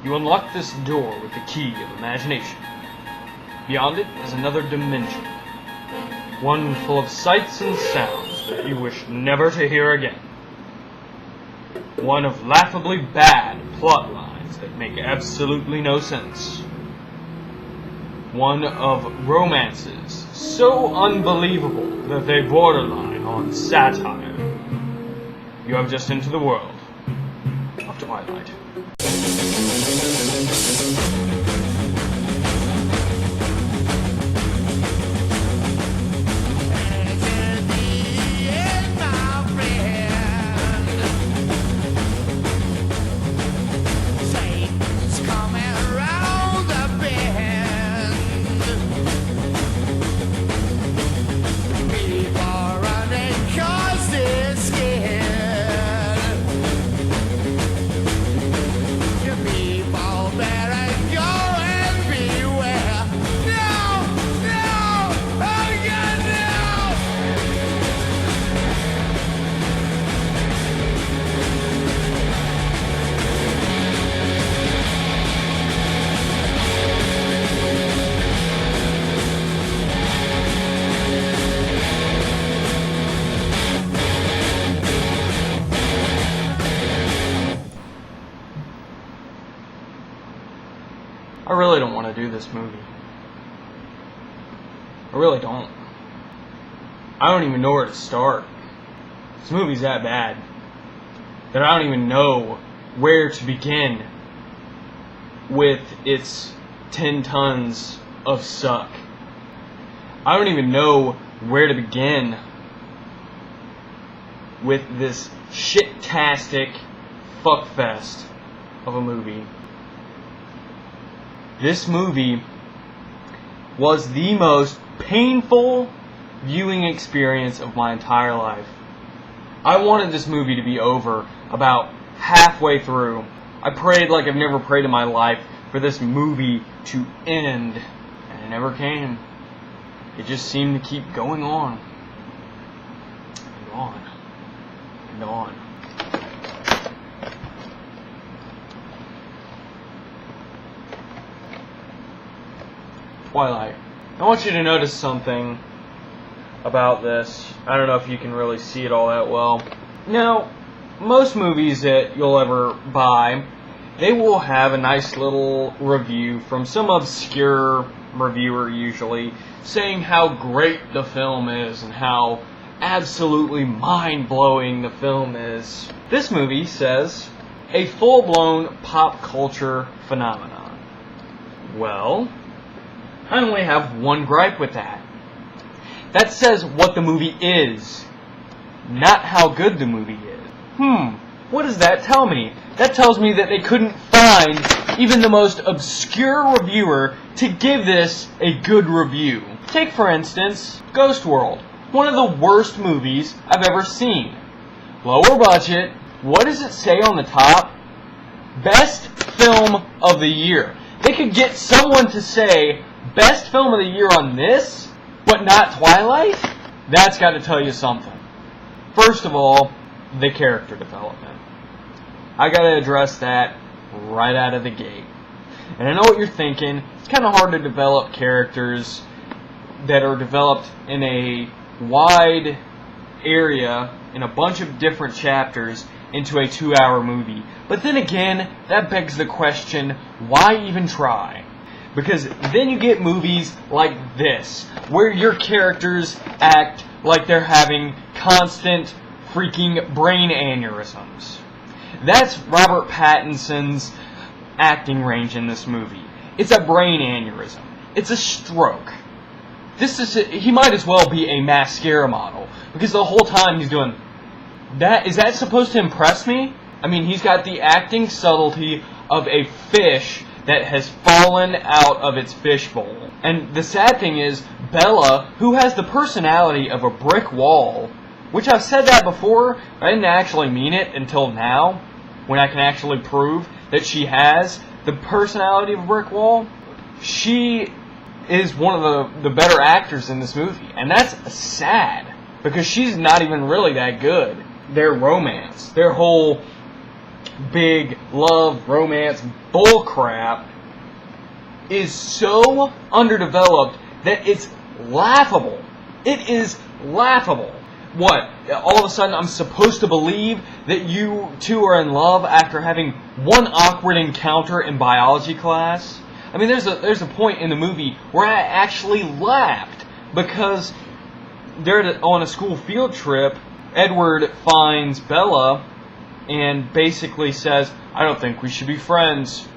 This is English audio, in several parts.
You unlock this door with the key of imagination. Beyond it is another dimension, one full of sights and sounds that you wish never to hear again. One of laughably bad plot lines that make absolutely no sense. One of romances so unbelievable that they borderline on satire. You have just entered the world of Twilight. I really don't want to do this movie. I really don't. I don't even know where to start. This movie's that bad that I don't even know where to begin with its 10 tons of suck. I don't even know where to begin with this shit-tastic fuckfest of a movie. This movie was the most painful viewing experience of my entire life. I wanted this movie to be over about halfway through. I prayed like I've never prayed in my life for this movie to end, and it never came. It just seemed to keep going on, and on, and on. Twilight. I want you to notice something about this. I don't know if you can really see it all that well. Now, most movies that you'll ever buy, they will have a nice little review from some obscure reviewer usually, saying how great the film is and how absolutely mind-blowing the film is. This movie says, a full-blown pop culture phenomenon. Well, I only have one gripe with that. That says what the movie is, not how good the movie is. What does that tell me? That tells me that they couldn't find even the most obscure reviewer to give this a good review. Take, for instance, Ghost World. One of the worst movies I've ever seen. Lower budget. What does it say on the top? Best film of the year. They could get someone to say best film of the year on this, but not Twilight? That's got to tell you something. First of all, the character development. I got to address that right out of the gate. And I know what you're thinking. It's kind of hard to develop characters that are developed in a wide area, in a bunch of different chapters, into a 2-hour movie. But then again, that begs the question, why even try? Because then you get movies like this, where your characters act like they're having constant freaking brain aneurysms. That's Robert Pattinson's acting range in this movie. It's a brain aneurysm. It's a stroke. He might as well be a mascara model, because the whole time he's doing that. Is that supposed to impress me? I mean, he's got the acting subtlety of a fish that has fallen out of its fishbowl. And the sad thing is, Bella, who has the personality of a brick wall, which I've said that before, I didn't actually mean it until now, when I can actually prove that she has the personality of a brick wall. She is one of the better actors in this movie, and that's sad, because she's not even really that good. Their romance, their whole big love, romance, bullcrap is so underdeveloped that it's laughable. It is laughable. What? All of a sudden I'm supposed to believe that you two are in love after having one awkward encounter in biology class? I mean, there's a point in the movie where I actually laughed because they're on a school field trip. Edward finds Bella and basically says, "I don't think we should be friends."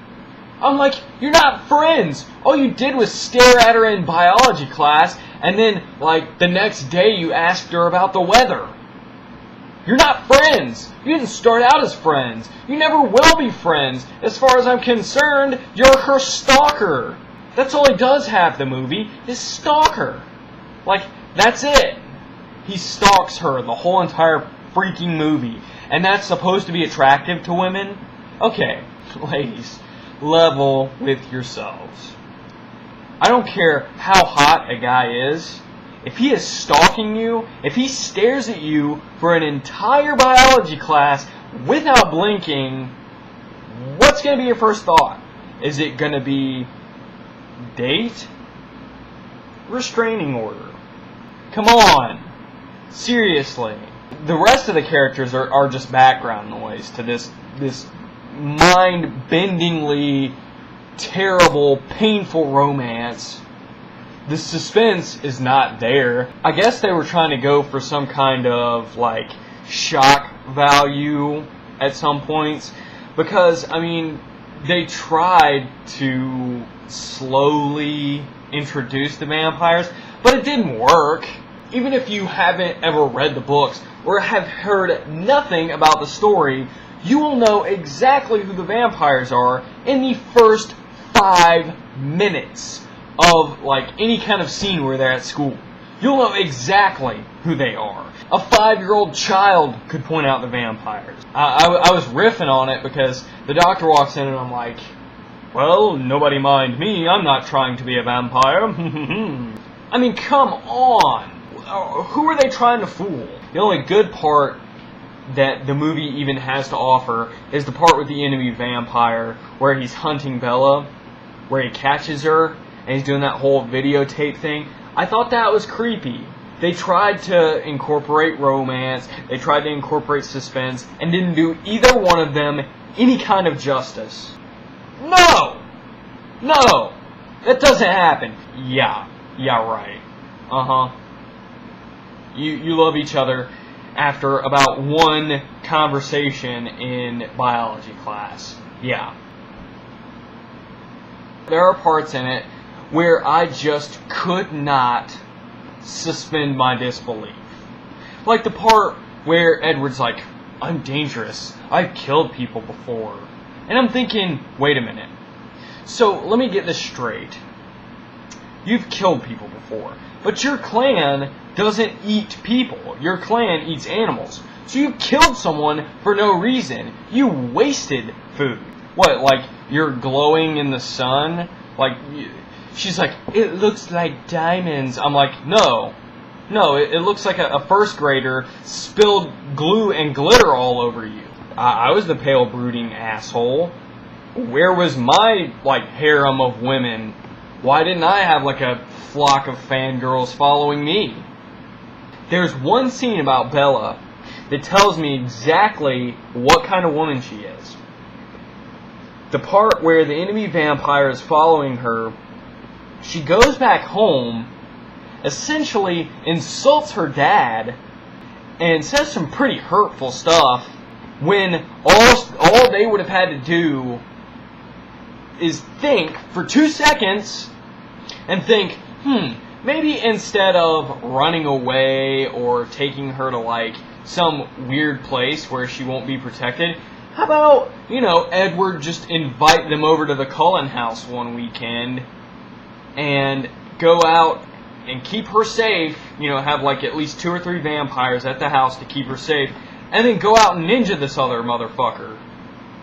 I'm like, you're not friends. All you did was stare at her in biology class, and then, like, the next day you asked her about the weather. You're not friends. You didn't start out as friends. You never will be friends. As far as I'm concerned, you're her stalker. That's all he does have, the movie, is stalk her. Like, that's it. He stalks her the whole entire freaking movie. And that's supposed to be attractive to women? Okay, ladies, level with yourselves. I don't care how hot a guy is. If he is stalking you, if he stares at you for an entire biology class without blinking, what's going to be your first thought? Is it going to be date? Restraining order. Come on. Seriously. The rest of the characters are just background noise to this mind-bendingly terrible, painful romance. The suspense is not there. I guess they were trying to go for some kind of, like, shock value at some points. Because, I mean, they tried to slowly introduce the vampires, but it didn't work. Even if you haven't ever read the books or have heard nothing about the story, you will know exactly who the vampires are in the first 5 minutes of, like, any kind of scene where they're at school. You'll know exactly who they are. A 5-year-old child could point out the vampires. I was riffing on it because the doctor walks in and I'm like, well, nobody mind me, I'm not trying to be a vampire. I mean, come on. Who are they trying to fool? The only good part that the movie even has to offer is the part with the enemy vampire where he's hunting Bella, where he catches her, and he's doing that whole videotape thing. I thought that was creepy. They tried to incorporate romance, they tried to incorporate suspense, and didn't do either one of them any kind of justice. No! No! That doesn't happen. Yeah, right. Uh-huh. You love each other after about one conversation in biology class. Yeah. There are parts in it where I just could not suspend my disbelief. Like the part where Edward's like, I'm dangerous. I've killed people before. And I'm thinking, wait a minute. So let me get this straight. You've killed people before, but your clan doesn't eat people. Your clan eats animals. So you killed someone for no reason. You wasted food. What, like you're glowing in the sun? Like, she's like, it looks like diamonds. I'm like, no, it looks like a first grader spilled glue and glitter all over you. I was the pale brooding asshole. Where was my, like, harem of women? Why didn't I have, like, a flock of fangirls following me? There's one scene about Bella that tells me exactly what kind of woman she is. The part where the enemy vampire is following her, she goes back home, essentially insults her dad, and says some pretty hurtful stuff, when all they would have had to do is think for 2 seconds and think, maybe instead of running away or taking her to, like, some weird place where she won't be protected, how about, Edward just invite them over to the Cullen house one weekend and go out and keep her safe, have like at least 2 or 3 vampires at the house to keep her safe, and then go out and ninja this other motherfucker.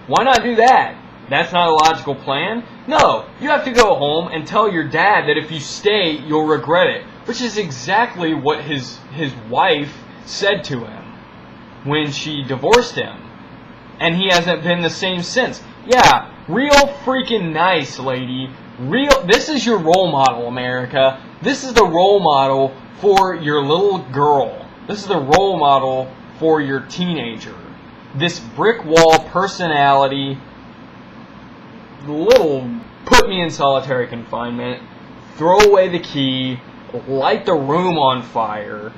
Why not do that? That's not a logical plan? No, you have to go home and tell your dad that if you stay, you'll regret it. Which is exactly what his wife said to him when she divorced him. and he hasn't been the same since. Yeah, real freaking nice, lady. This is your role model, America. This is the role model for your little girl. This is the role model for your teenager. This brick wall personality, little put me in solitary confinement, throw away the key, light the room on fire,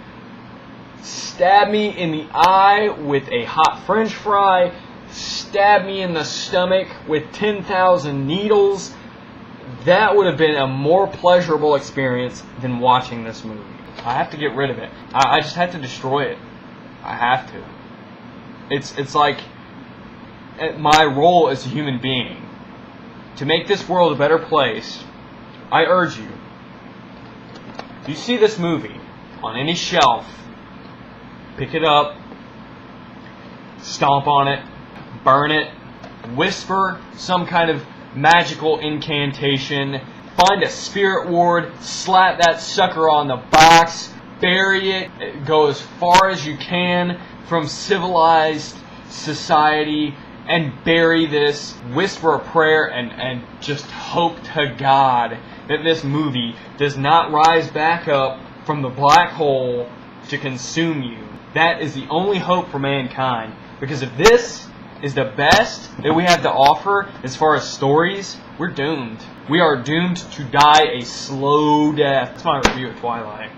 stab me in the eye with a hot French fry, stab me in the stomach with 10,000 needles. That would have been a more pleasurable experience than watching this movie. I have to get rid of it. I just have to destroy it. I have to. It's like my role as a human being. To make this world a better place, I urge you, if you see this movie on any shelf, pick it up, stomp on it, burn it, whisper some kind of magical incantation, find a spirit ward, slap that sucker on the box, bury it, go as far as you can from civilized society, and bury this, whisper a prayer, and just hope to God that this movie does not rise back up from the black hole to consume you. That is the only hope for mankind. Because if this is the best that we have to offer as far as stories, we're doomed. We are doomed to die a slow death. That's my review of Twilight.